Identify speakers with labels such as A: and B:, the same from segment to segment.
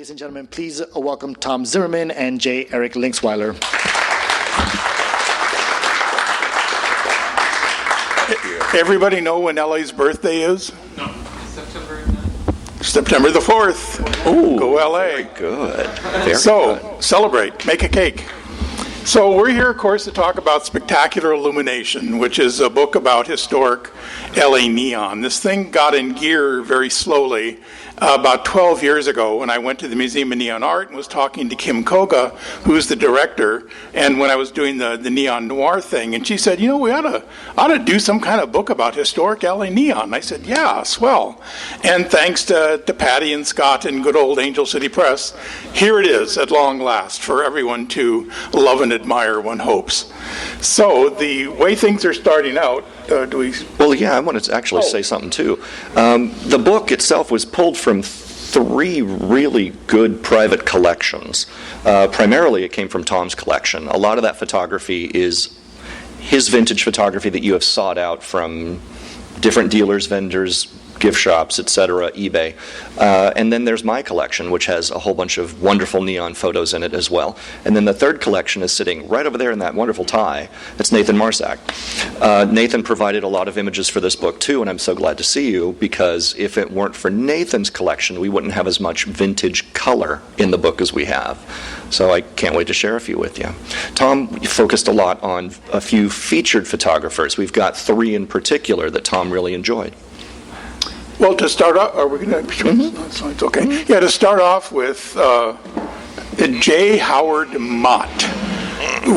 A: ladies and gentlemen, please welcome Tom Zimmerman and J. Eric Lynxwiler.
B: Everybody know when Ellie's birthday is?
C: No. September 9th.
B: September the 4th.
D: Ooh,
B: go LA.
D: Very good. Very
B: good. Celebrate. Make a cake. So we're here, of course, to talk about Spectacular Illumination, which is a book about historic LA neon. This thing got in gear very slowly about 12 years ago when I went to the Museum of Neon Art and was talking to Kim Koga, who's the director, and when I was doing the neon noir thing, and she said, you know, we ought to do some kind of book about historic LA neon. And I said, yeah, swell. And thanks to Patty and Scott and good old Angel City Press, here it is at long last for everyone to love and admire, one hopes. So the way things are starting out,
D: Well, yeah, I wanted to actually say something too. The book itself was pulled from 3 really good private collections. Primarily, it came from Tom's collection. A lot of that photography is his vintage photography that you have sought out from different dealers, vendors, gift shops, etc., eBay. And then there's my collection, which has a whole bunch of wonderful neon photos in it as well. And then the third collection is sitting right over there in that wonderful tie. It's Nathan Marsack. Nathan provided a lot of images for this book too, and I'm so glad to see you, because if it weren't for Nathan's collection, we wouldn't have as much vintage color in the book as we have. So I can't wait to share a few with you. Tom focused a lot on a few featured photographers. We've got 3 in particular that Tom really enjoyed.
B: Well, to start off, are we going to? Mm-hmm. It's okay. Mm-hmm. Yeah, to start off with J. Howard Mott,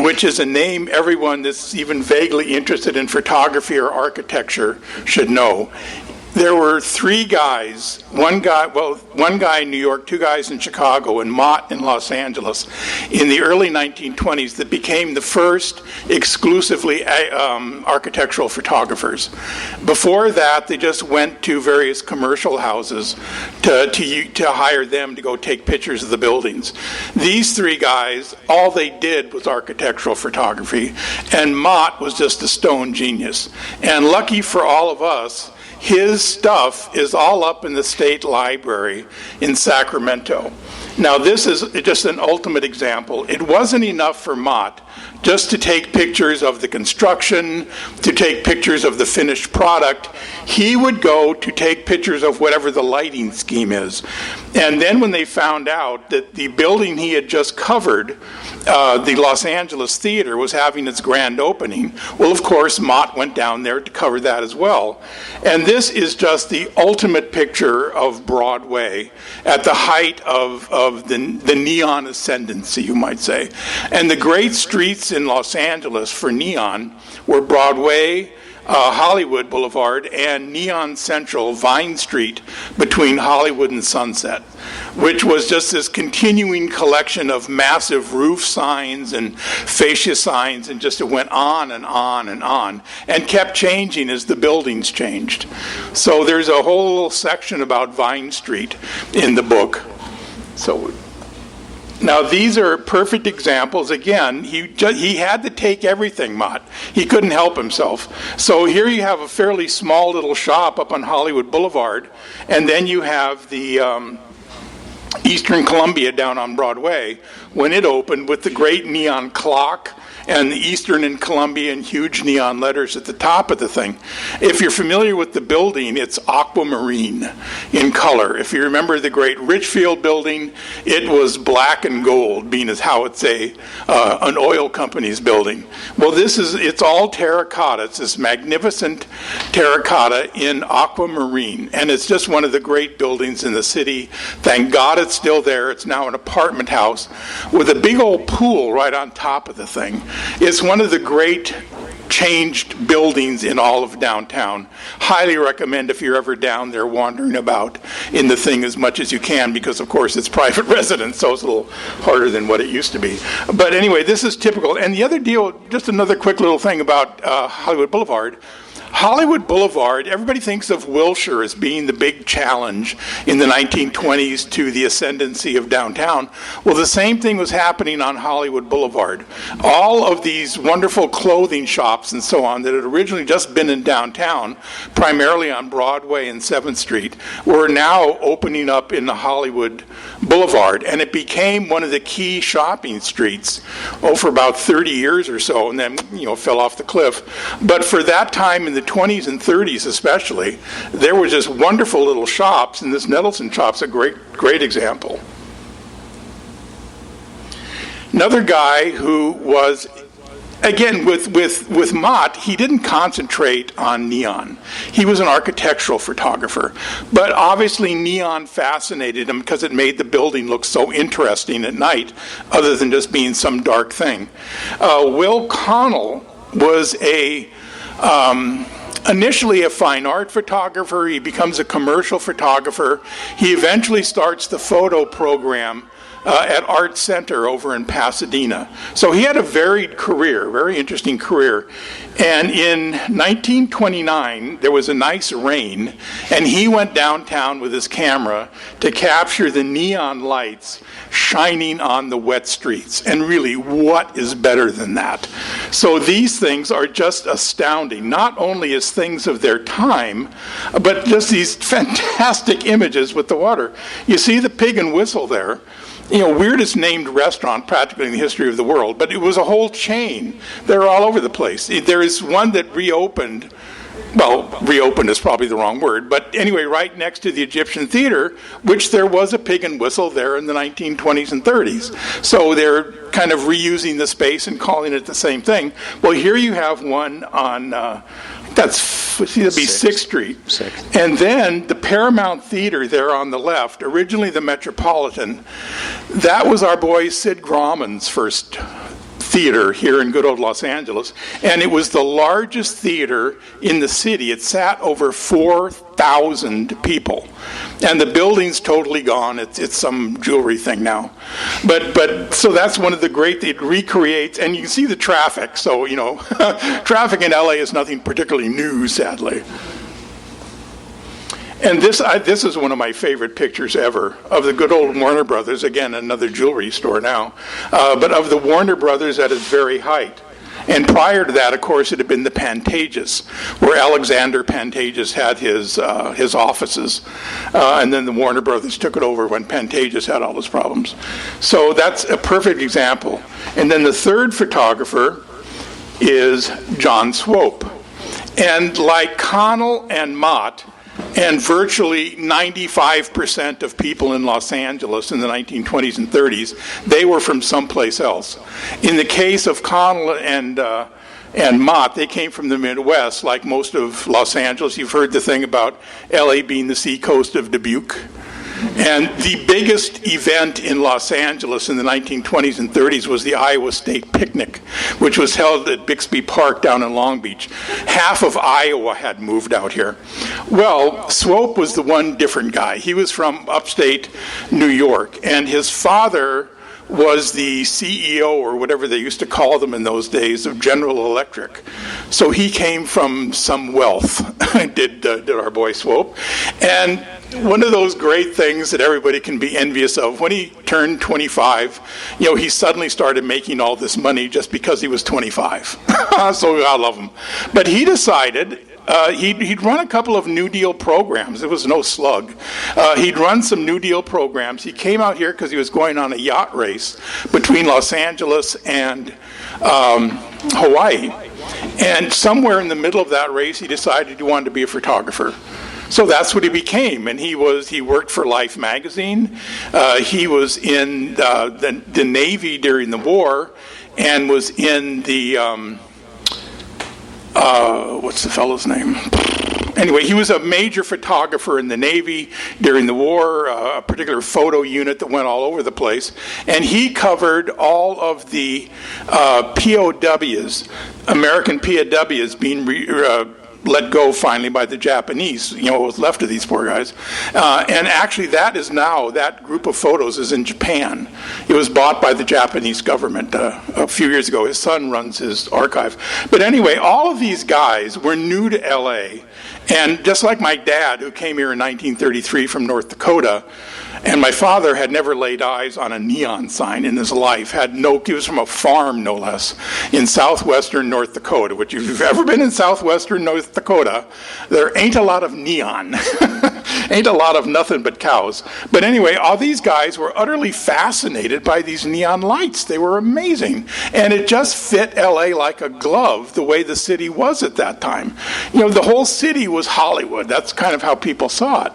B: which is a name everyone that's even vaguely interested in photography or architecture should know. There were 3 guys, one guy in New York, 2 guys in Chicago, and Mott in Los Angeles in the early 1920s that became the first exclusively architectural photographers. Before that, they just went to various commercial houses to hire them to go take pictures of the buildings. These 3 guys, all they did was architectural photography, and Mott was just a stone genius. And lucky for all of us, his stuff is all up in the State Library in Sacramento. Now, this is just an ultimate example. It wasn't enough for Mott just to take pictures of the construction, to take pictures of the finished product. He would go to take pictures of whatever the lighting scheme is. And then when they found out that the building he had just covered, the Los Angeles Theater, was having its grand opening, well, of course, Mott went down there to cover that as well. And this is just the ultimate picture of Broadway at the height of the neon ascendancy, you might say. And the great streets in Los Angeles for neon were Broadway, Hollywood Boulevard, and Neon Central, Vine Street, between Hollywood and Sunset, which was just this continuing collection of massive roof signs and fascia signs, and just it went on and on and on, and kept changing as the buildings changed. So there's a whole little section about Vine Street in the book. So now these are perfect examples. Again, he had to take everything, Mott. He couldn't help himself. So here you have a fairly small little shop up on Hollywood Boulevard, and then you have the Eastern Columbia down on Broadway when it opened with the great neon clock and the Eastern and Columbia in huge neon letters at the top of the thing. If you're familiar with the building, it's aquamarine in color. If you remember the great Richfield building, it was black and gold, being as how it's an oil company's building. Well, it's all terracotta. It's this magnificent terracotta in aquamarine, and it's just one of the great buildings in the city. Thank God it's still there. It's now an apartment house with a big old pool right on top of the thing. It's one of the great changed buildings in all of downtown. Highly recommend if you're ever down there wandering about in the thing as much as you can, because of course it's private residence, so it's a little harder than what it used to be. But anyway, this is typical. And the other deal, just another quick little thing about Hollywood Boulevard. Hollywood Boulevard, everybody thinks of Wilshire as being the big challenge in the 1920s to the ascendancy of downtown. Well, the same thing was happening on Hollywood Boulevard. All of these wonderful clothing shops and so on that had originally just been in downtown, primarily on Broadway and 7th Street, were now opening up in the Hollywood Boulevard, and it became one of the key shopping streets for about 30 years or so, and then fell off the cliff. But for that time in the 20s and 30s especially, there were just wonderful little shops, and this Nettleton shop's a great example. Another guy who was, again, with Mott, he didn't concentrate on neon. He was an architectural photographer. But obviously neon fascinated him because it made the building look so interesting at night, other than just being some dark thing. Will Connell was initially a fine art photographer. He becomes a commercial photographer. He eventually starts the photo program at Art Center over in Pasadena. So he had a varied career, very interesting career. And in 1929, there was a nice rain, and he went downtown with his camera to capture the neon lights shining on the wet streets. And really, what is better than that? So these things are just astounding, not only as things of their time, but just these fantastic images with the water. You see the Pig and Whistle there. Weirdest named restaurant practically in the history of the world, but it was a whole chain. They're all over the place. There is one that reopened. Well, reopened is probably the wrong word, but anyway, right next to the Egyptian Theater, which there was a Pig and Whistle there in the 1920s and 30s. So they're kind of reusing the space and calling it the same thing. Well, here you have one on, that'd be 6th Street. 6th. And then the Paramount Theater there on the left, originally the Metropolitan, that was our boy Sid Grauman's first theater here in good old Los Angeles, and it was the largest theater in the city. It sat over 4,000 people, and the building's totally gone. It's some jewelry thing now, but so that's one of the great. It recreates, and you can see the traffic. So traffic in LA is nothing particularly new, sadly. And this is one of my favorite pictures ever of the good old Warner Brothers, again, another jewelry store now, but of the Warner Brothers at its very height. And prior to that, of course, it had been the Pantages, where Alexander Pantages had his offices, and then the Warner Brothers took it over when Pantages had all his problems. So that's a perfect example. And then the third photographer is John Swope. And like Connell and Mott, and virtually 95% of people in Los Angeles in the 1920s and 30s, they were from someplace else. In the case of Connell and Mott, they came from the Midwest, like most of Los Angeles. You've heard the thing about LA being the seacoast of Dubuque. And the biggest event in Los Angeles in the 1920s and 30s was the Iowa State Picnic, which was held at Bixby Park down in Long Beach. Half of Iowa had moved out here. Well, Swope was the one different guy. He was from upstate New York, and his father was the CEO, or whatever they used to call them in those days, of General Electric. So he came from some wealth, did our boy Swope. And one of those great things that everybody can be envious of, when he turned 25, he suddenly started making all this money just because he was 25. So I love him. But he decided he'd run a couple of New Deal programs. It was no slug. He'd run some New Deal programs. He came out here because he was going on a yacht race between Los Angeles and Hawaii. And somewhere in the middle of that race, he decided he wanted to be a photographer. So that's what he became, and he worked for Life magazine. He was in the Navy during the war, and was in the what's the fellow's name? Anyway, he was a major photographer in the Navy during the war, a particular photo unit that went all over the place, and he covered all of the POWs, American POWs being let go finally by the Japanese, what was left of these poor guys. And actually that group of photos is in Japan. It was bought by the Japanese government a few years ago. His son runs his archive. But anyway, all of these guys were new to LA. And just like my dad, who came here in 1933 from North Dakota, and my father had never laid eyes on a neon sign in his life. He was from a farm, no less, in southwestern North Dakota, which if you've ever been in southwestern North Dakota, there ain't a lot of neon. Ain't a lot of nothing but cows. But anyway, all these guys were utterly fascinated by these neon lights. They were amazing. And it just fit LA like a glove, the way the city was at that time. The whole city was Hollywood. That's kind of how people saw it.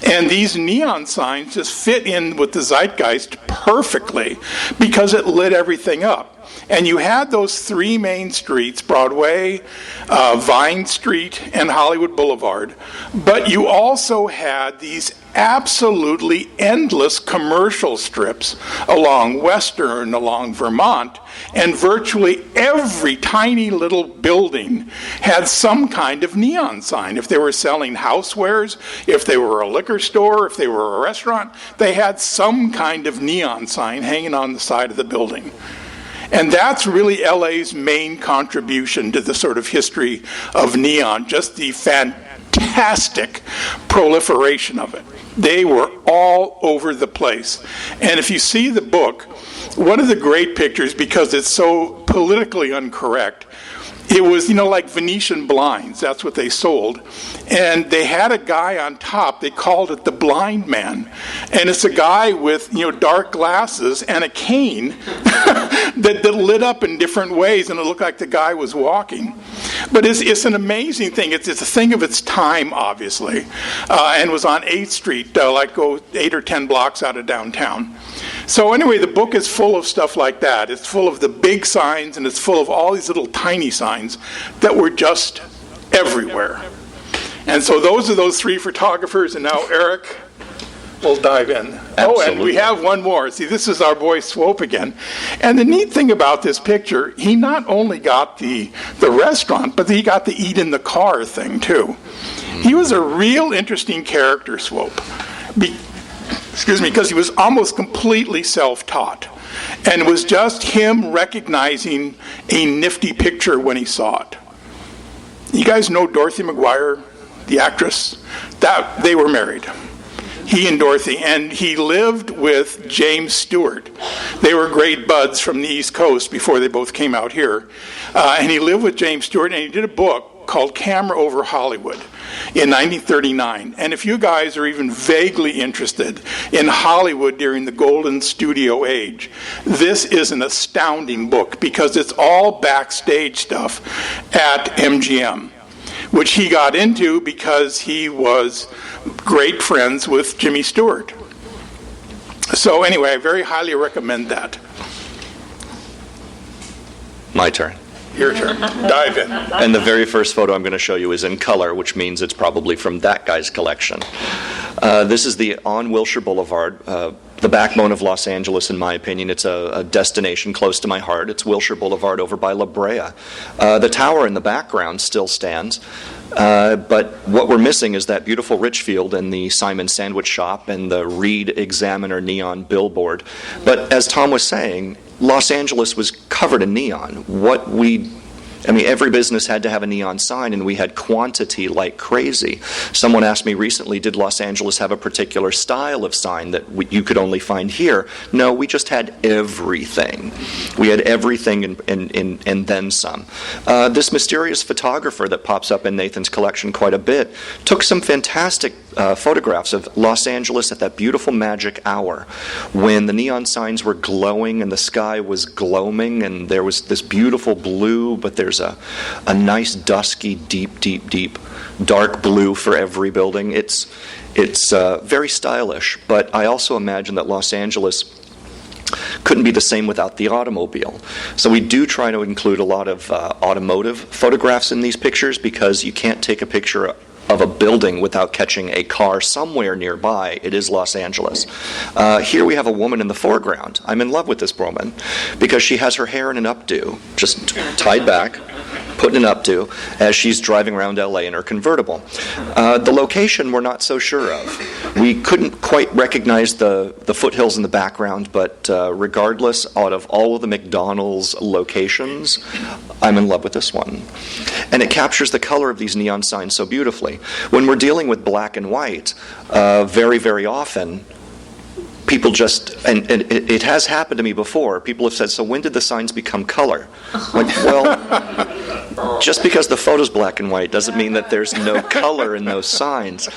B: And these neon signs just fit in with the zeitgeist perfectly because it lit everything up. And you had those three main streets, Broadway, Vine Street, and Hollywood Boulevard. But you also had these absolutely endless commercial strips along Western, along Vermont, and virtually every tiny little building had some kind of neon sign. If they were selling housewares, if they were a liquor store, if they were a restaurant, they had some kind of neon sign hanging on the side of the building. And that's really LA's main contribution to the sort of history of neon, just the fantastic proliferation of it. They were all over the place. And if you see the book, one of the great pictures, because it's so politically incorrect, it was, like Venetian blinds. That's what they sold. And they had a guy on top. They called it the blind man. And it's a guy with, dark glasses and a cane that lit up in different ways, and it looked like the guy was walking. But it's an amazing thing. It's a thing of its time, obviously. And was on 8th Street, go 8 or 10 blocks out of downtown. So anyway, the book is full of stuff like that. It's full of the big signs, and it's full of all these little tiny signs that were just everywhere. And so those are those three photographers, and now Eric will dive in.
D: Absolutely.
B: Oh, and we have one more. See, this is our boy Swope again. And the neat thing about this picture, he not only got the restaurant, but he got the eat in the car thing too. He was a real interesting character, Swope. Because he was almost completely self-taught. And it was just him recognizing a nifty picture when he saw it. You guys know Dorothy McGuire, the actress? They were married. He and Dorothy. And he lived with James Stewart. They were great buds from the East Coast before they both came out here. And he lived with James Stewart, and he did a book called Camera Over Hollywood in 1939. And if you guys are even vaguely interested in Hollywood during the golden studio age, this is an astounding book because it's all backstage stuff at MGM, which he got into because he was great friends with Jimmy Stewart. So anyway, I very highly recommend that.
D: My turn.
B: Your turn. Dive in.
D: And the very first photo I'm going to show you is in color, which means it's probably from that guy's collection. This is on Wilshire Boulevard, the backbone of Los Angeles, in my opinion. It's a destination close to my heart. It's Wilshire Boulevard over by La Brea. The tower in the background still stands, but what we're missing is that beautiful Richfield and the Simon Sandwich Shop and the Reed Examiner neon billboard. But as Tom was saying, Los Angeles was covered in neon. Every business had to have a neon sign, and we had quantity like crazy. Someone asked me recently, did Los Angeles have a particular style of sign that you could only find here? No, we just had everything. We had everything and then some. This mysterious photographer that pops up in Nathan's collection quite a bit took some fantastic photographs of Los Angeles at that beautiful magic hour when the neon signs were glowing and the sky was gloaming and there was this beautiful blue, but there's a nice dusky, deep, dark blue for every building. It's very stylish, but I also imagine that Los Angeles couldn't be the same without the automobile. So we do try to include a lot of automotive photographs in these pictures because you can't take a picture of a building without catching a car somewhere nearby. It is Los Angeles. Here we have a woman in the foreground. I'm in love with this woman because she has her hair in an updo, just tied back. putting it up to as she's driving around LA in her convertible. The location we're not so sure of. We couldn't quite recognize the foothills in the background, but regardless, out of all of the McDonald's locations, I'm in love with this one. And it captures the color of these neon signs so beautifully. When we're dealing with black and white, very, very often, people just, and it has happened to me before, people have said, so when did the signs become color? Like, well, just because the photo's black and white doesn't mean that there's no color in those signs.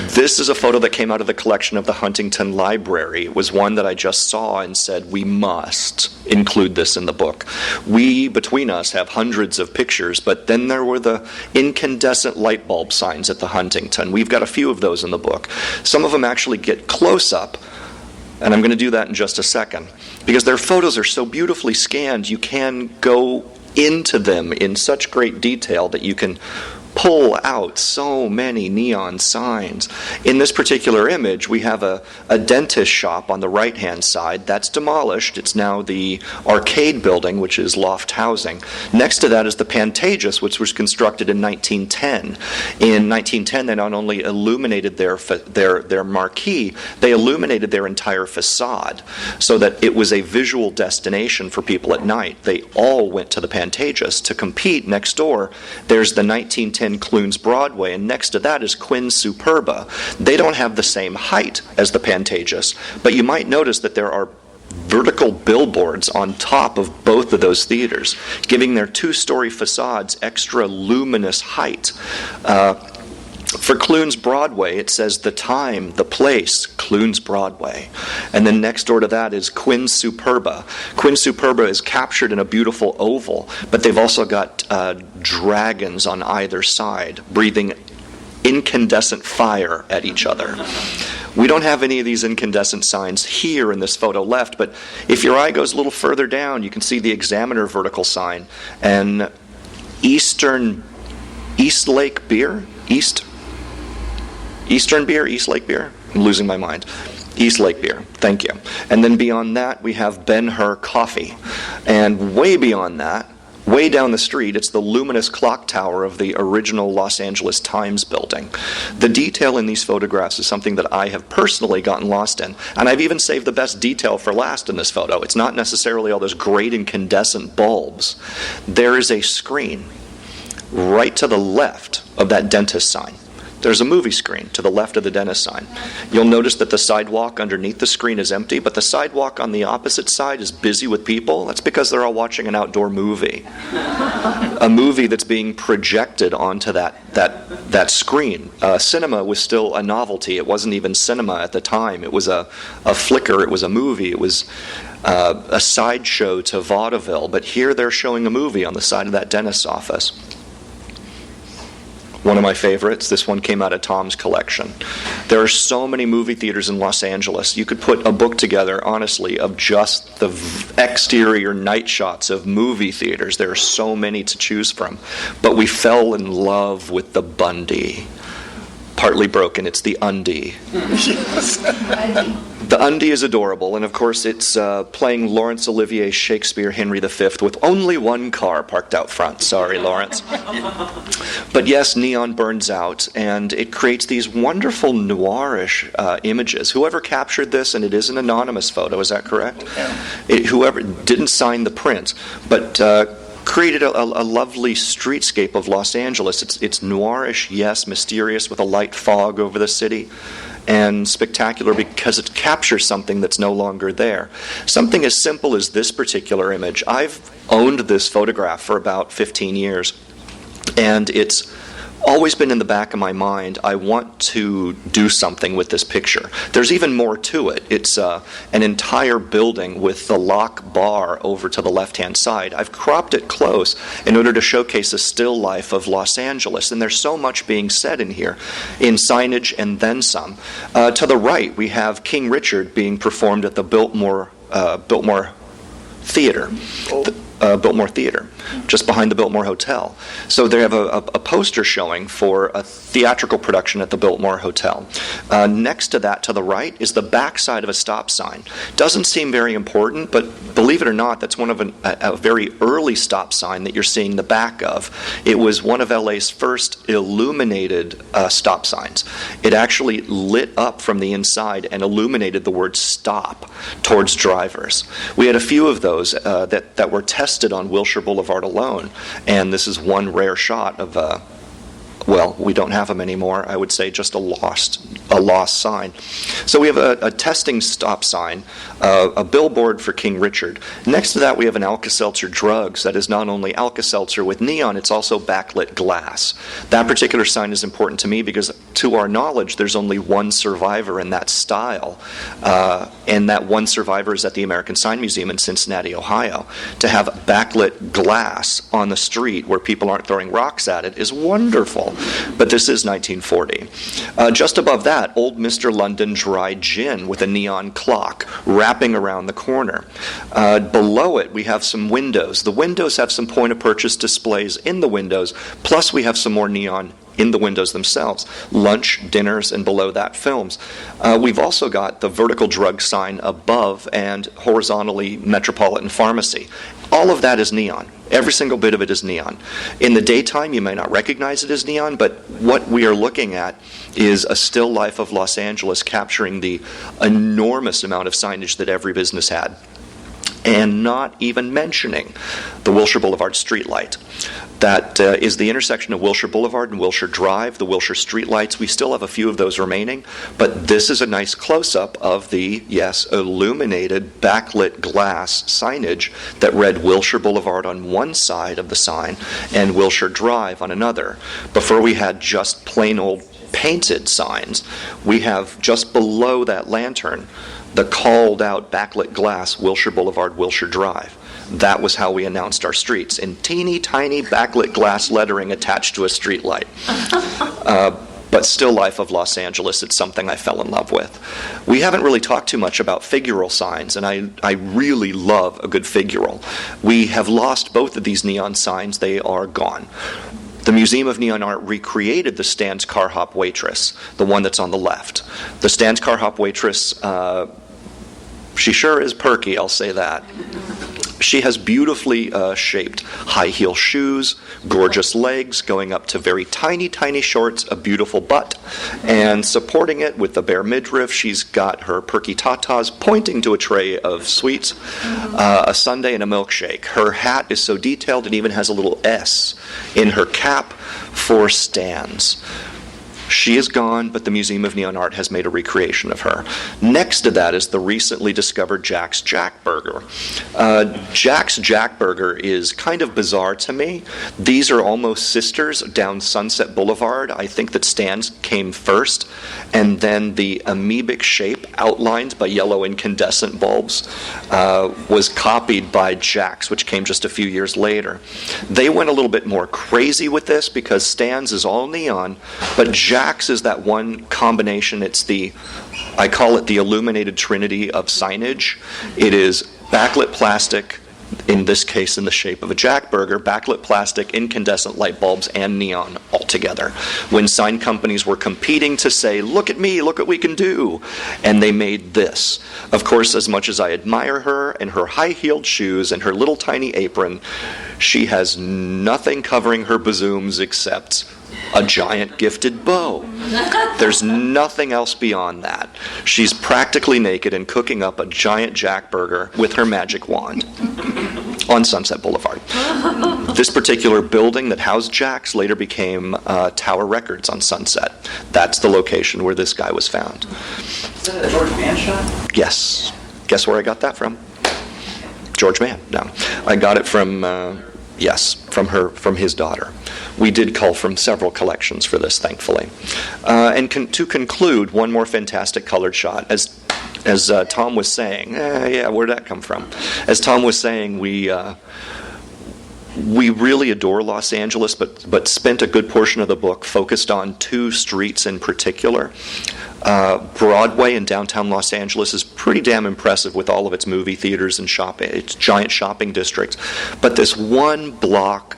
D: This is a photo that came out of the collection of the Huntington Library. It was one that I just saw and said, we must include this in the book. We, between us, have hundreds of pictures, but then there were the incandescent light bulb signs at the Huntington. We've got a few of those in the book. Some of them actually get close up, and I'm going to do that in just a second, because their photos are so beautifully scanned, you can go into them in such great detail that you can pull out so many neon signs. In this particular image, we have a dentist shop on the right-hand side. That's demolished. It's now the arcade building, which is loft housing. Next to that is the Pantages, which was constructed in 1910. In 1910, they not only illuminated their marquee, they illuminated their entire facade so that it was a visual destination for people at night. They all went to the Pantages. To compete next door, there's the 1910 Clunes Broadway, and next to that is Quinn's Superba. They don't have the same height as the Pantages, but you might notice that there are vertical billboards on top of both of those theaters, giving their two-story facades extra luminous height. For Clunes Broadway, it says the time, the place, Clunes Broadway. And then next door to that is Quinn's Superba. Quinn's Superba is captured in a beautiful oval, but they've also got dragons on either side, breathing incandescent fire at each other. We don't have any of these incandescent signs here in this photo left, but if your eye goes a little further down, you can see the Examiner vertical sign and East Lake Beer? Eastern Beer? East Lake Beer? I'm losing my mind. East Lake Beer. Thank you. And then beyond that, we have Ben-Hur Coffee. And way beyond that, way down the street, it's the luminous clock tower of the original Los Angeles Times building. The detail in these photographs is something that I have personally gotten lost in. And I've even saved the best detail for last in this photo. It's not necessarily all those great incandescent bulbs. There is a screen right to the left of that dentist sign. There's a movie screen to the left of the dentist sign. You'll notice that the sidewalk underneath the screen is empty, but the sidewalk on the opposite side is busy with people. That's because they're all watching an outdoor movie. A movie that's being projected onto that screen. Cinema was still a novelty. It wasn't even cinema at the time. It was a flicker. It was a movie. It was a sideshow to vaudeville. But here they're showing a movie on the side of that dentist's office. One of my favorites. This one came out of Tom's collection. There are so many movie theaters in Los Angeles. You could put a book together, honestly, of just the exterior night shots of movie theaters. There are so many to choose from. But we fell in love with the Bundy. Partly broken, it's the Undie. The Undie is adorable, and of course it's playing Laurence Olivier's Shakespeare Henry V with only one car parked out front. Sorry, Lawrence. But yes, neon burns out, and it creates these wonderful noirish images. Whoever captured this, and it is an anonymous photo, is that correct? Whoever didn't sign the print, but created a lovely streetscape of Los Angeles. It's noirish, yes, mysterious, with a light fog over the city, and spectacular because it captures something that's no longer there. Something as simple as this particular image. I've owned this photograph for about 15 years, and it's always been in the back of my mind, I want to do something with this picture. There's even more to it. It's an entire building with the lock bar over to the left-hand side. I've cropped it close in order to showcase a still life of Los Angeles, and there's so much being said in here, in signage and then some. To the right, we have King Richard being performed at the Biltmore Theater. Biltmore Theater, just behind the Biltmore Hotel. So they have a poster showing for a theatrical production at the Biltmore Hotel. Next to that, to the right, is the backside of a stop sign. Doesn't seem very important, but believe it or not, that's one of a very early stop sign that you're seeing the back of. It was one of LA's first illuminated stop signs. It actually lit up from the inside and illuminated the word stop towards drivers. We had a few of those that were tested on Wilshire Boulevard alone, and this is one rare shot of well, we don't have them anymore. I would say just a lost sign. So we have a testing stop sign, a billboard for King Richard. Next to that, we have an Alka-Seltzer Drugs. That is not only Alka-Seltzer with neon, it's also backlit glass. That particular sign is important to me because, to our knowledge, there's only one survivor in that style, and that one survivor is at the American Sign Museum in Cincinnati, Ohio. To have backlit glass on the street where people aren't throwing rocks at it is wonderful. But this is 1940. Just above that, Old Mr. London Dry Gin with a neon clock wrapping around the corner. Below it, we have some windows. The windows have some point-of-purchase displays in the windows, plus we have some more neon in the windows themselves. Lunch, dinners, and below that, films. We've also got the vertical drug sign above and horizontally Metropolitan Pharmacy. All of that is neon. Every single bit of it is neon. In the daytime, you may not recognize it as neon, but what we are looking at is a still life of Los Angeles capturing the enormous amount of signage that every business had, and not even mentioning the Wilshire Boulevard streetlight. That is the intersection of Wilshire Boulevard and Wilshire Drive, the Wilshire streetlights. We still have a few of those remaining, but this is a nice close-up of the, yes, illuminated backlit glass signage that read Wilshire Boulevard on one side of the sign and Wilshire Drive on another. Before we had just plain old painted signs, we have just below that lantern the called out backlit glass Wilshire Boulevard, Wilshire Drive. That was how we announced our streets, in teeny tiny backlit glass lettering attached to a street light. But still life of Los Angeles, it's something I fell in love with. We haven't really talked too much about figural signs, and I really love a good figural. We have lost both of these neon signs. They are gone. The Museum of Neon Art recreated the Stan's Car Hop Waitress, the one that's on the left. The Stan's Car Hop Waitress, she sure is perky, I'll say that. She has beautifully shaped high heel shoes, gorgeous legs going up to very tiny, tiny shorts, a beautiful butt, and supporting it with the bare midriff, she's got her perky tatas pointing to a tray of sweets, a sundae, and a milkshake. Her hat is so detailed it even has a little S in her cap for Stans. She is gone, but the Museum of Neon Art has made a recreation of her. Next to that is the recently discovered Jack's Jack Burger. Jack's Jack Burger is kind of bizarre to me. These are almost sisters down Sunset Boulevard. I think that Stan's came first, and then the amoebic shape outlined by yellow incandescent bulbs was copied by Jack's, which came just a few years later. They went a little bit more crazy with this because Stan's is all neon, but Jack's is that one combination. I call it the illuminated trinity of signage. It is backlit plastic, in this case in the shape of a Jack Burger, backlit plastic, incandescent light bulbs, and neon all together. When sign companies were competing to say, look at me, look what we can do, and they made this. Of course, as much as I admire her and her high-heeled shoes and her little tiny apron, she has nothing covering her bazooms except a giant gifted bow. There's nothing else beyond that. She's practically naked and cooking up a giant Jack Burger with her magic wand on Sunset Boulevard. This particular building that housed Jack's later became Tower Records on Sunset. That's the location where this guy was found.
C: Is that a George Mann shot?
D: Yes. Guess where I got that from? George Mann. No. I got it from... Yes, from his daughter. We did cull from several collections for this, thankfully. And to conclude, one more fantastic colored shot. As Tom was saying, where'd that come from? As Tom was saying, we really adore Los Angeles, but spent a good portion of the book focused on two streets in particular. Broadway in downtown Los Angeles is pretty damn impressive with all of its movie theaters and its giant shopping districts. But this 2-block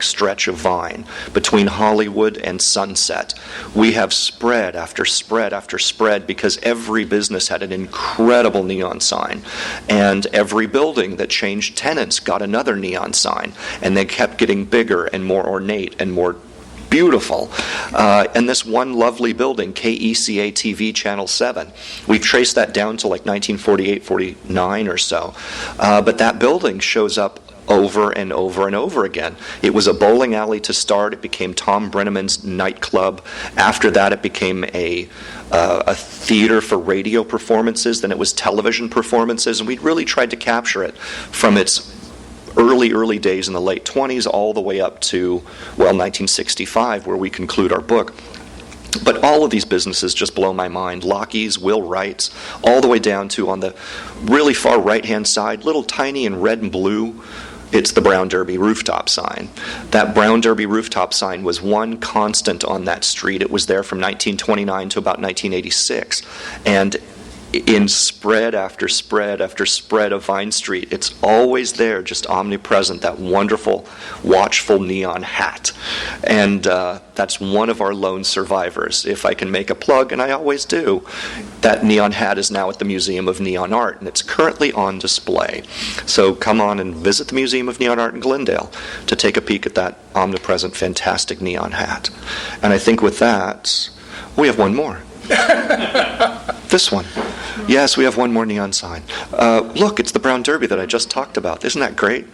D: stretch of Vine between Hollywood and Sunset, we have spread after spread after spread because every business had an incredible neon sign. And every building that changed tenants got another neon sign. And they kept getting bigger and more ornate and more beautiful. And this one lovely building, KECA TV Channel 7, we've traced that down to like 1948, 49 or so. But that building shows up over and over and over again. It was a bowling alley to start. It became Tom Brenneman's nightclub. After that, it became a theater for radio performances. Then it was television performances. And we really tried to capture it from its early days in the late 20s all the way up to, 1965, where we conclude our book. But all of these businesses just blow my mind. Lockheed's, Will Wright's, all the way down to, on the really far right-hand side, little tiny in red and blue, it's the Brown Derby rooftop sign. That Brown Derby rooftop sign was one constant on that street. It was there from 1929 to about 1986. And in spread after spread after spread of Vine Street, it's always there, just omnipresent, that wonderful, watchful neon hat. And that's one of our lone survivors. If I can make a plug, and I always do, that neon hat is now at the Museum of Neon Art, and it's currently on display. So come on and visit the Museum of Neon Art in Glendale to take a peek at that omnipresent, fantastic neon hat. And I think with that, we have one more. This one. Yes, we have one more neon sign. Look, it's the Brown Derby that I just talked about. Isn't that great?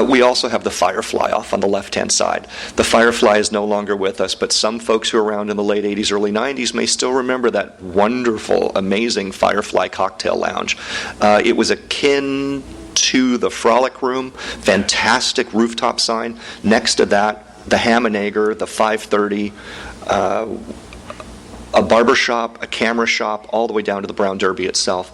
D: We also have the Firefly off on the left-hand side. The Firefly is no longer with us, but some folks who were around in the late 80s, early 90s may still remember that wonderful, amazing Firefly cocktail lounge. It was akin to the Frolic Room, fantastic rooftop sign. Next to that, the Ham and Egger, the 530, a barber shop, a camera shop, all the way down to the Brown Derby itself.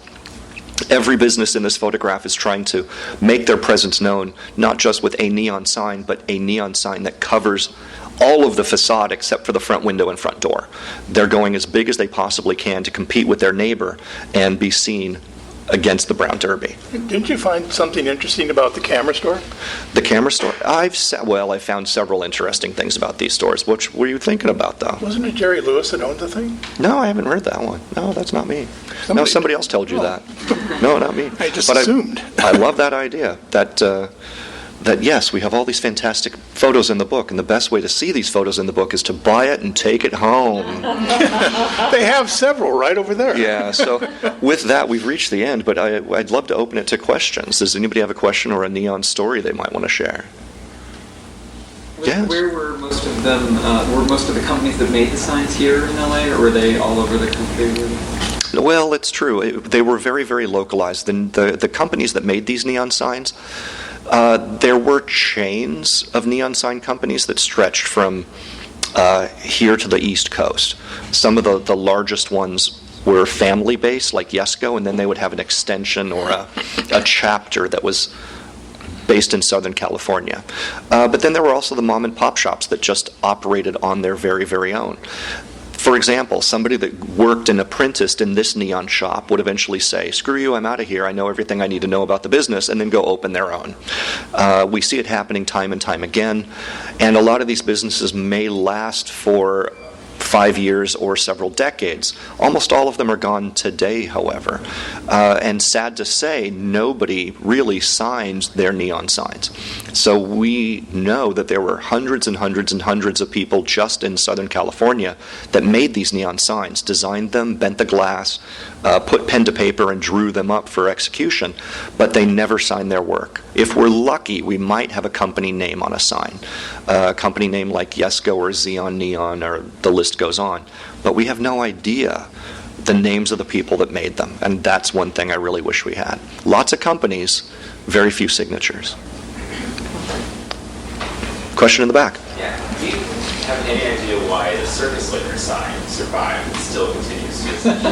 D: Every business in this photograph is trying to make their presence known, not just with a neon sign, but a neon sign that covers all of the facade except for the front window and front door. They're going as big as they possibly can to compete with their neighbor and be seen against the Brown Derby.
B: Didn't you find something interesting about the camera store?
D: The camera store? I found several interesting things about these stores. What were you thinking about, though?
B: Wasn't it Jerry Lewis that owned the thing?
D: No, I haven't heard that one. No, that's not me. Somebody else told you that. No, not me.
B: I just assumed.
D: I love that idea. That yes, we have all these fantastic photos in the book, and the best way to see these photos in the book is to buy it and take it home.
B: They have several right over there.
D: Yeah, so with that, we've reached the end, but I'd love to open it to questions. Does anybody have a question or a neon story they might want to share? Yes.
C: Where were most of them, were most of the companies that made the signs here in LA, or were they all over the country?
D: Well, it's true. They were very, very localized. The companies that made these neon signs, there were chains of neon sign companies that stretched from here to the East Coast. Some of the largest ones were family-based, like Yesco, and then they would have an extension or a chapter that was based in Southern California. But then there were also the mom-and-pop shops that just operated on their very, very own. For example, somebody that worked and apprenticed in this neon shop would eventually say, screw you, I'm out of here, I know everything I need to know about the business, and then go open their own. We see it happening time and time again, and a lot of these businesses may last for 5 years or several decades. Almost all of them are gone today, however. And sad to say, nobody really signs their neon signs. So we know that there were hundreds and hundreds and hundreds of people just in Southern California that made these neon signs, designed them, bent the glass, put pen to paper and drew them up for execution, but they never signed their work. If we're lucky, we might have a company name on a sign. A company name like Yesco or Xeon Neon, or the list goes on. But we have no idea the names of the people that made them, and that's one thing I really wish we had. Lots of companies, very few signatures. Question in the back.
E: Yeah. Do you have any idea why the Circus Liquor sign survived and still continues to exist?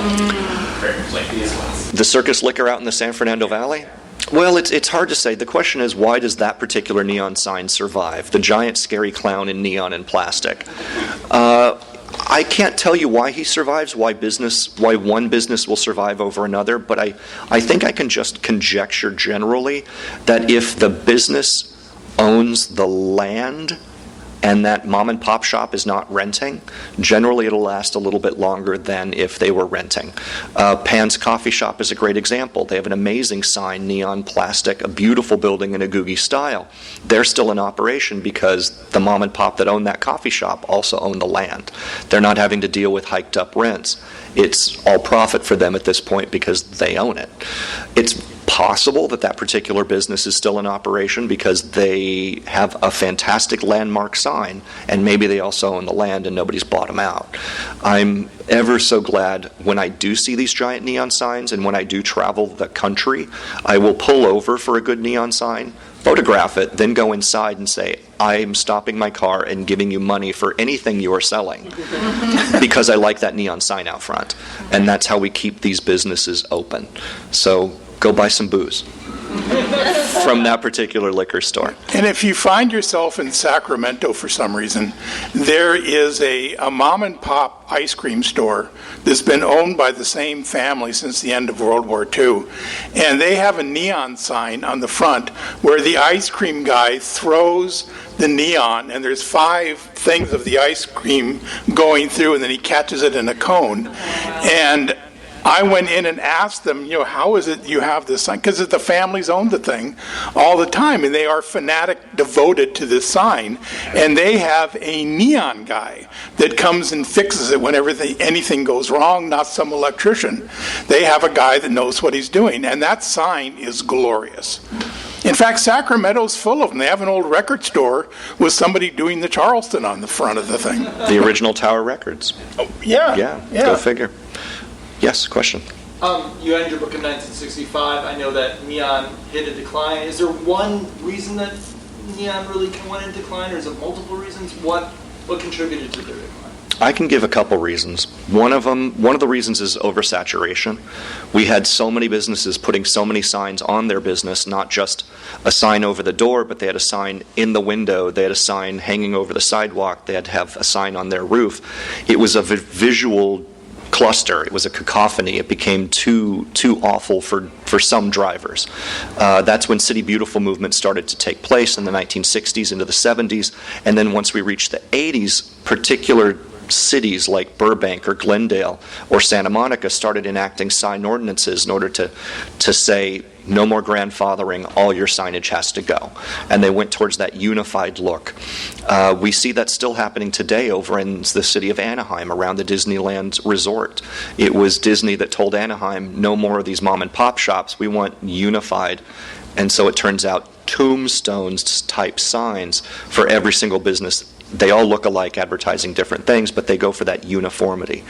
E: Like these ones.
D: The Circus Liquor out in the San Fernando Valley? Well, it's hard to say. The question is, why does that particular neon sign survive? The giant scary clown in neon and plastic. I can't tell you why he survives, why one business will survive over another, but I think I can just conjecture generally that if the business owns the land and that mom and pop shop is not renting, generally it'll last a little bit longer than if they were renting. Pan's Coffee Shop is a great example. They have an amazing sign, neon plastic, a beautiful building in a Googie style. They're still in operation because the mom and pop that own that coffee shop also own the land. They're not having to deal with hiked up rents. It's all profit for them at this point because they own it. It's possible that particular business is still in operation because they have a fantastic landmark sign, and maybe they also own the land and nobody's bought them out. I'm ever so glad when I do see these giant neon signs, and when I do travel the country, I will pull over for a good neon sign, photograph it, then go inside and say, I'm stopping my car and giving you money for anything you are selling because I like that neon sign out front. And that's how we keep these businesses open. So go buy some booze from that particular liquor store.
B: And if you find yourself in Sacramento for some reason, there is a mom and pop ice cream store that's been owned by the same family since the end of World War II. And they have a neon sign on the front where the ice cream guy throws the neon, and there's 5 things of the ice cream going through, and then he catches it in a cone. And I went in and asked them, how is it you have this sign? Because the families own the thing all the time, and they are devoted to this sign. And they have a neon guy that comes and fixes it whenever anything goes wrong, not some electrician. They have a guy that knows what he's doing, and that sign is glorious. In fact, Sacramento's full of them. They have an old record store with somebody doing the Charleston on the front of the thing.
D: The original Tower Records.
B: Oh, yeah.
D: Go figure. Yes, question.
F: You ended your book in 1965. I know that neon hit a decline. Is there one reason that neon really went in decline, or is it multiple reasons? What contributed to their decline?
D: I can give a couple reasons. One of the reasons is oversaturation. We had so many businesses putting so many signs on their business, not just a sign over the door, but they had a sign in the window, they had a sign hanging over the sidewalk, they had to have a sign on their roof. It was a visual cluster. It was a cacophony. It became too awful for some drivers. That's when City Beautiful movement started to take place in the 1960s into the 70s, and then once we reached the 80s, particular cities like Burbank or Glendale or Santa Monica started enacting sign ordinances in order to say no more grandfathering, all your signage has to go. And they went towards that unified look. We see that still happening today over in the city of Anaheim around the Disneyland resort. It was Disney that told Anaheim, no more of these mom and pop shops, we want unified. And so it turns out tombstones type signs for every single business. They all look alike, advertising different things, but they go for that uniformity.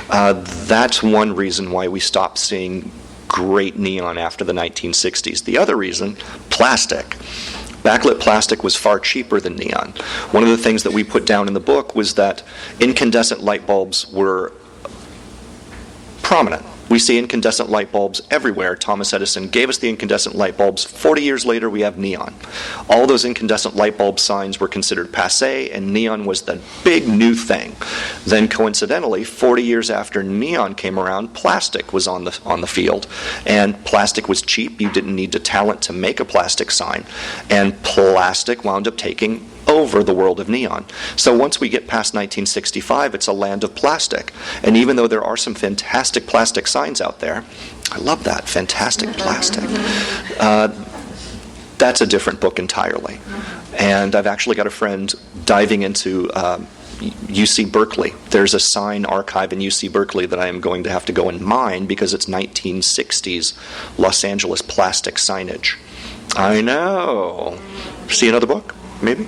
D: That's one reason why we stopped seeing great neon after the 1960s. The other reason, plastic. Backlit plastic was far cheaper than neon. One of the things that we put down in the book was that incandescent light bulbs were prominent. We see incandescent light bulbs everywhere. Thomas Edison gave us the incandescent light bulbs. 40 years later, we have neon. All those incandescent light bulb signs were considered passé, and neon was the big new thing. Then, coincidentally, 40 years after neon came around, plastic was on the field. And plastic was cheap. You didn't need the talent to make a plastic sign. And plastic wound up taking over the world of neon. So once we get past 1965, it's a land of plastic. And even though there are some fantastic plastic signs out there, I love that, fantastic plastic, that's a different book entirely. And I've actually got a friend diving into UC Berkeley. There's a sign archive in UC Berkeley that I am going to have to go and mine because it's 1960s Los Angeles plastic signage. I know. See another book? Maybe?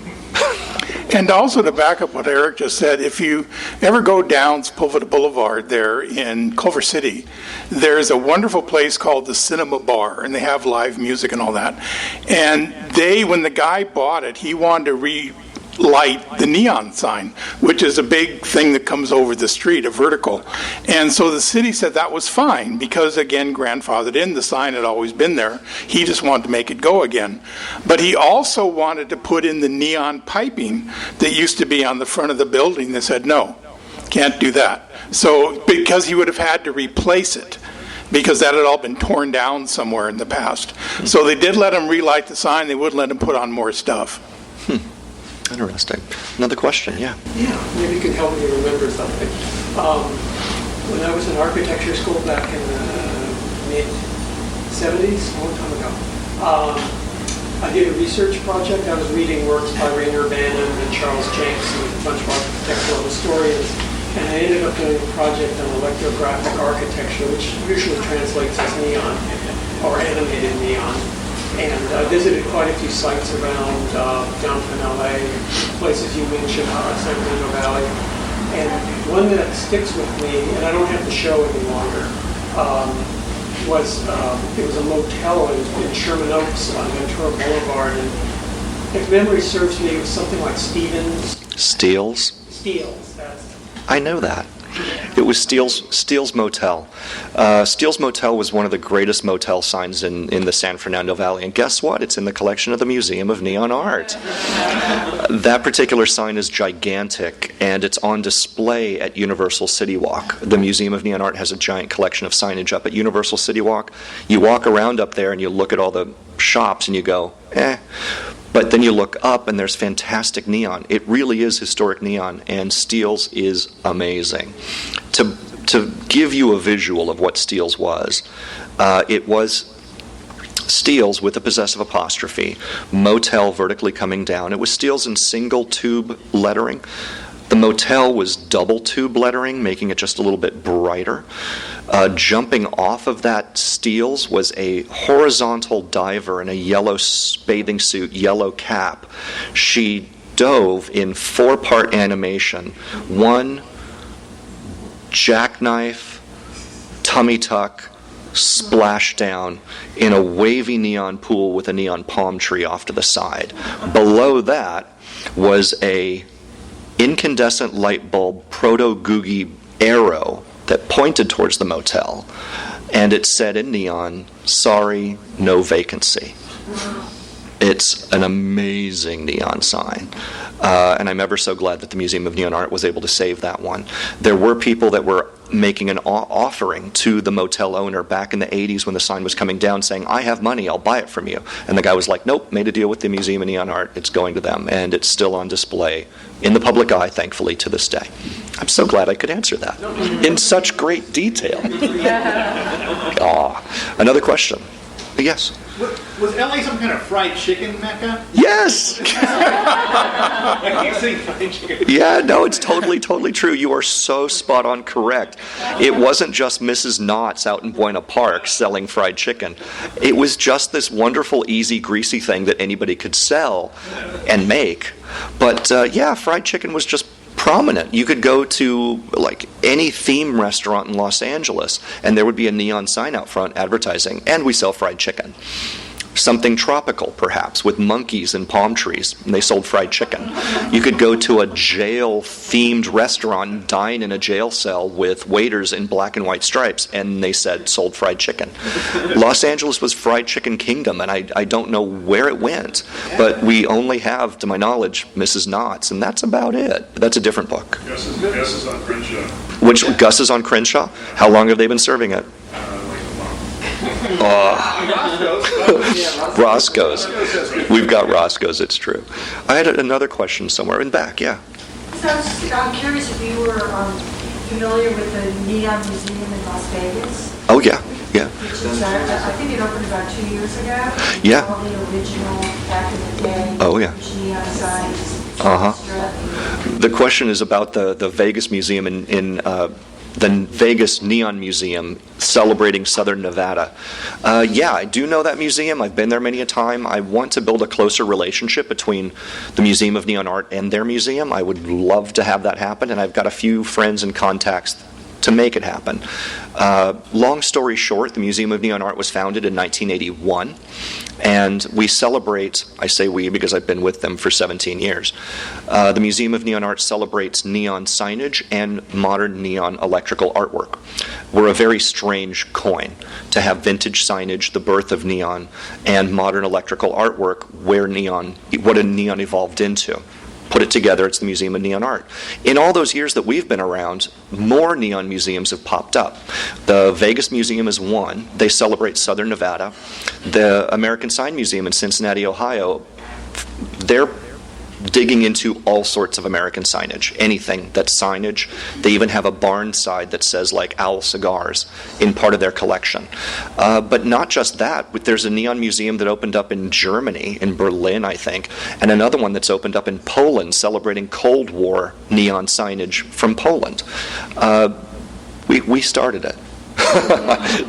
B: And also to back up what Eric just said, if you ever go down Sepulveda Boulevard there in Culver City, there's a wonderful place called the Cinema Bar, and they have live music and all that. And when the guy bought it, he wanted to relight the neon sign, which is a big thing that comes over the street, a vertical. And so the city said that was fine because, again, grandfathered in, the sign had always been there. He just wanted to make it go again. But he also wanted to put in the neon piping that used to be on the front of the building. They said, no, Can't do that. So because he would have had to replace it, because that had all been torn down somewhere in the past. So they did let him relight the sign. They wouldn't let him put on more stuff.
D: Interesting. Another question, yeah.
G: Yeah, maybe you can help me remember something. When I was in architecture school back in the mid-70s, a long time ago, I did a research project. I was reading works by Rainer Bannon and Charles Jenks and a bunch of architectural historians. And I ended up doing a project on electrographic architecture, which usually translates as neon or animated neon. And I visited quite a few sites around downtown LA, places you mentioned, San Fernando Valley. And one that sticks with me, and I don't have the show any longer, was it was a motel in Sherman Oaks on Ventura Boulevard. And if memory serves me, it was something like
D: Steele's?
G: Steele's, that's
D: I know that. It was Steele's Motel. Steele's Motel was one of the greatest motel signs in the San Fernando Valley. And guess what? It's in the collection of the Museum of Neon Art. That particular sign is gigantic, and it's on display at Universal City Walk. The Museum of Neon Art has a giant collection of signage up at Universal City Walk. You walk around up there and you look at all the shops and you go, eh. But then you look up and there's fantastic neon. It really is historic neon, and Steele's is amazing. To give you a visual of what Steele's was, it was Steele's with a possessive apostrophe, motel vertically coming down. It was Steele's in single tube lettering. The motel was double tube lettering, making it just a little bit brighter. Jumping off of that Steele's was a horizontal diver in a yellow bathing suit, yellow cap. She dove in 4-part animation. 1 jackknife, tummy tuck, splash down in a wavy neon pool with a neon palm tree off to the side. Below that was a incandescent light bulb proto-googie arrow that pointed towards the motel, and it said in neon, "Sorry, no vacancy." It's an amazing neon sign, and I'm ever so glad that the Museum of Neon Art was able to save that one. There were people that were making an offering to the motel owner back in the 80s when the sign was coming down, saying, "I have money, I'll buy it from you." And the guy was like, "Nope, made a deal with the Museum of Neon Art, it's going to them," and it's still on display in the public eye, thankfully, to this day. I'm so glad I could answer that in such great detail. Another question. Yes?
H: Was LA some kind of fried chicken mecca?
D: Yes!
H: I keep saying fried chicken.
D: Yeah, no, it's totally true. You are so spot on correct. It wasn't just Mrs. Knott's out in Buena Park selling fried chicken. It was just this wonderful, easy, greasy thing that anybody could sell and make. But yeah, fried chicken was just prominent. You could go to like any theme restaurant in Los Angeles and there would be a neon sign out front advertising, "And we sell fried chicken." Something tropical, perhaps, with monkeys and palm trees, and they sold fried chicken. You could go to a jail-themed restaurant and dine in a jail cell with waiters in black and white stripes, and they said sold fried chicken. Los Angeles was fried chicken kingdom, and I don't know where it went, but we only have, to my knowledge, Mrs. Knott's, and that's about it. That's a different book.
I: Gus is on Crenshaw.
D: Which, Gus is on Crenshaw? How long have they been serving it? Roscoe's. We've got Roscoe's, it's true. I had another question somewhere in back, yeah.
J: So I'm curious if you were familiar with the Neon Museum in Las Vegas.
D: Oh, yeah, yeah.
J: Which is, I think it opened about 2 years ago.
D: Yeah.
J: All the original, back in the day.
D: Oh, yeah.
J: Neon signs.
D: The question is about the Vegas Museum in the Vegas Neon Museum celebrating Southern Nevada. Yeah, I do know that museum. I've been there many a time. I want to build a closer relationship between the Museum of Neon Art and their museum. I would love to have that happen, and I've got a few friends and contacts to make it happen. Long story short, the Museum of Neon Art was founded in 1981, and we celebrate, I say we because I've been with them for 17 years, the Museum of Neon Art celebrates neon signage and modern neon electrical artwork. We're a very strange coin to have vintage signage, the birth of neon, and modern electrical artwork where neon, what a neon evolved into. put it together. It's the Museum of Neon Art. In all those years that we've been around, more neon museums have popped up. The Vegas Museum is one. They celebrate Southern Nevada. The American Sign Museum in Cincinnati, Ohio, they're digging into all sorts of American signage, anything that's signage. They even have a barn side that says, like, Owl Cigars in part of their collection. But not just that. There's a neon museum that opened up in Germany, in Berlin, I think, and another one that's opened up in Poland celebrating Cold War neon signage from Poland. We started it.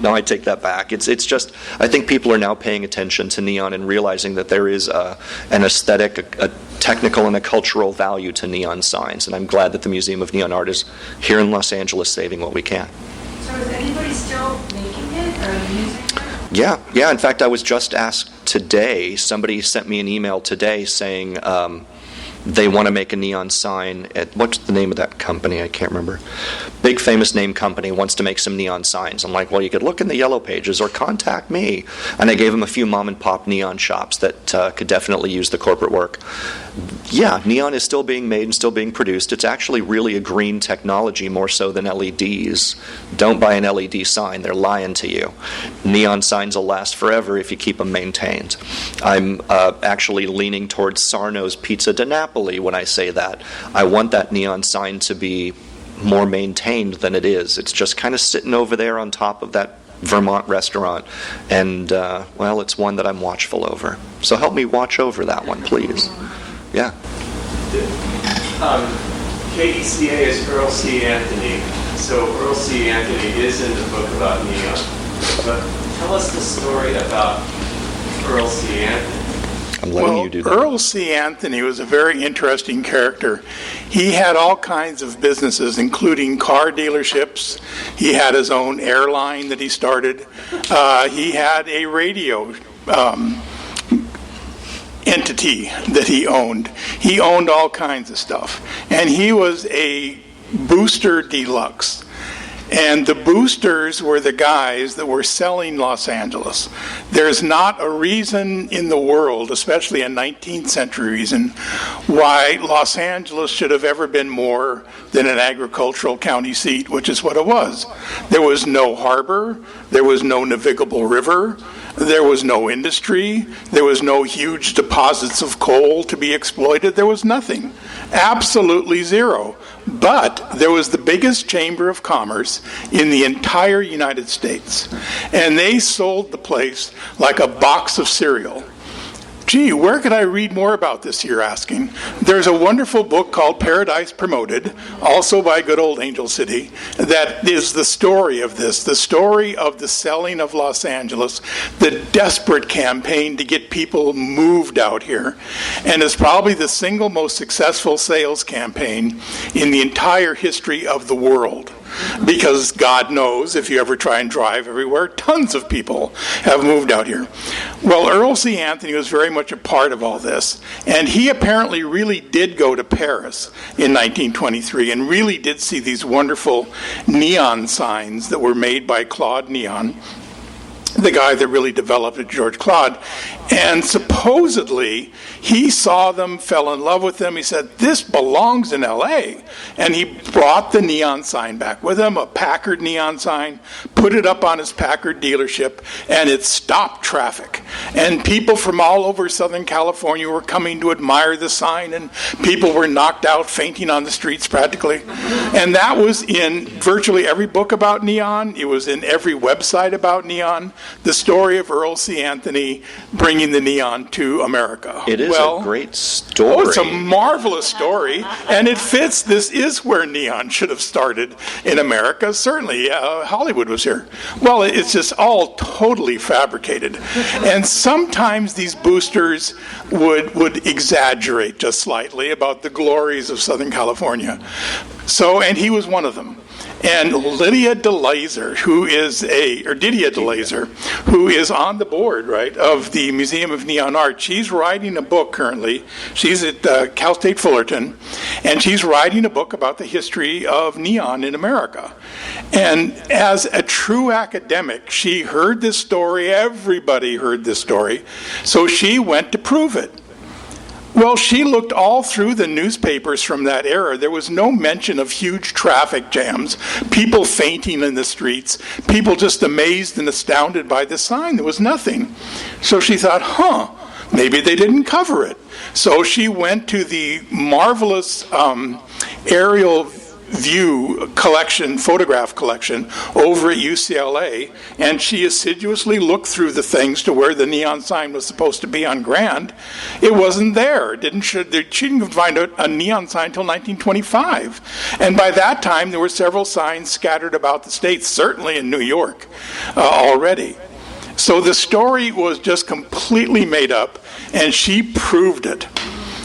D: No, I take that back. It's just, I think people are now paying attention to neon and realizing that there is an aesthetic, a technical and a cultural value to neon signs, and I'm glad that the Museum of Neon Art is here in Los Angeles saving what we can.
J: So is anybody still making it or using it?
D: Yeah. In fact, I was just asked today, somebody sent me an email today saying they want to make a neon sign at, what's the name of that company? I can't remember. Big famous name company wants to make some neon signs. I'm like, well, you could look in the yellow pages or contact me. And I gave them a few mom and pop neon shops that could definitely use the corporate work. Yeah, neon is still being made and still being produced. It's actually really a green technology more so than LEDs. Don't buy an LED sign. They're lying to you. Neon signs will last forever if you keep them maintained. I'm actually leaning towards Sarno's Pizza di Napoli when I say that. I want that neon sign to be more maintained than it is. It's just kind of sitting over there on top of that Vermont restaurant, and well, it's one that I'm watchful over. So help me watch over that one, please. Yeah.
K: KECA is Earl C. Anthony. So Earl C. Anthony is in the book about neon. But tell us the story about Earl C. Anthony.
D: I'm letting you do that.
B: Earl C. Anthony was a very interesting character. He had all kinds of businesses, including car dealerships. He had his own airline that he started. He had a radio entity that he owned. He owned all kinds of stuff. And he was a booster deluxe. And the boosters were the guys that were selling Los Angeles. There's not a reason in the world, especially a 19th century reason, why Los Angeles should have ever been more than an agricultural county seat, which is what it was. There was no harbor. There was no navigable river. There was no industry. There was no huge deposits of coal to be exploited. There was nothing. Absolutely zero. But there was the biggest chamber of commerce in the entire United States. And they sold the place like a box of cereal. Gee, where could I read more about this, you're asking? There's a wonderful book called Paradise Promoted, also by good old Angel City, that is the story of this, the story of the selling of Los Angeles, the desperate campaign to get people moved out here. And it's probably the single most successful sales campaign in the entire history of the world. Because God knows, if you ever try and drive everywhere, tons of people have moved out here. Well, Earl C. Anthony was very much a part of all this, and he apparently really did go to Paris in 1923 and really did see these wonderful neon signs that were made by Claude Neon, the guy that really developed it, George Claude. And supposedly, he saw them, fell in love with them. He said, this belongs in L.A. And he brought the neon sign back with him, a Packard neon sign, put it up on his Packard dealership, and it stopped traffic. And people from all over Southern California were coming to admire the sign, and people were knocked out, fainting on the streets practically. And that was in virtually every book about neon. It was in every website about neon. The story of Earl C. Anthony bringing the neon to America.
D: It is a great story.
B: Oh, it's a marvelous story, and it fits. This is where neon should have started in America. Certainly, Hollywood was here. Well, it's just all totally fabricated. And sometimes these boosters would exaggerate just slightly about the glories of Southern California. So, and he was one of them. And Didier de Laser, who is on the board, right, of the Museum of Neon Art, she's writing a book currently. She's at Cal State Fullerton, and she's writing a book about the history of neon in America. And as a true academic, she heard this story, everybody heard this story, so she went to prove it. Well, she looked all through the newspapers from that era. There was no mention of huge traffic jams, people fainting in the streets, people just amazed and astounded by the sign. There was nothing. So she thought, maybe they didn't cover it. So she went to the marvelous aerial view collection, photograph collection over at UCLA, and she assiduously looked through the things to where the neon sign was supposed to be on Grand. It wasn't there. She didn't find a neon sign until 1925. And by that time, there were several signs scattered about the states, certainly in New York already. So the story was just completely made up, and she proved it.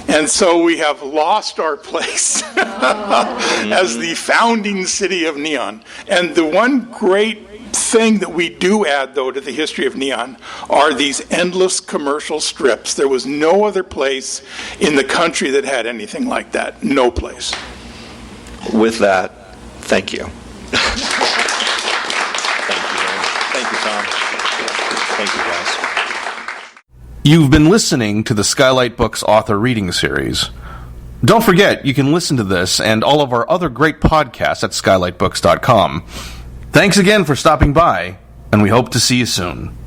B: And so we have lost our place as the founding city of neon. And the one great thing that we do add, though, to the history of neon are these endless commercial strips. There was no other place in the country that had anything like that. No place.
D: With that, thank you. Thank you, Tom. Thank you, guys.
L: You've been listening to the Skylight Books author reading series. Don't forget, you can listen to this and all of our other great podcasts at skylightbooks.com. Thanks again for stopping by, and we hope to see you soon.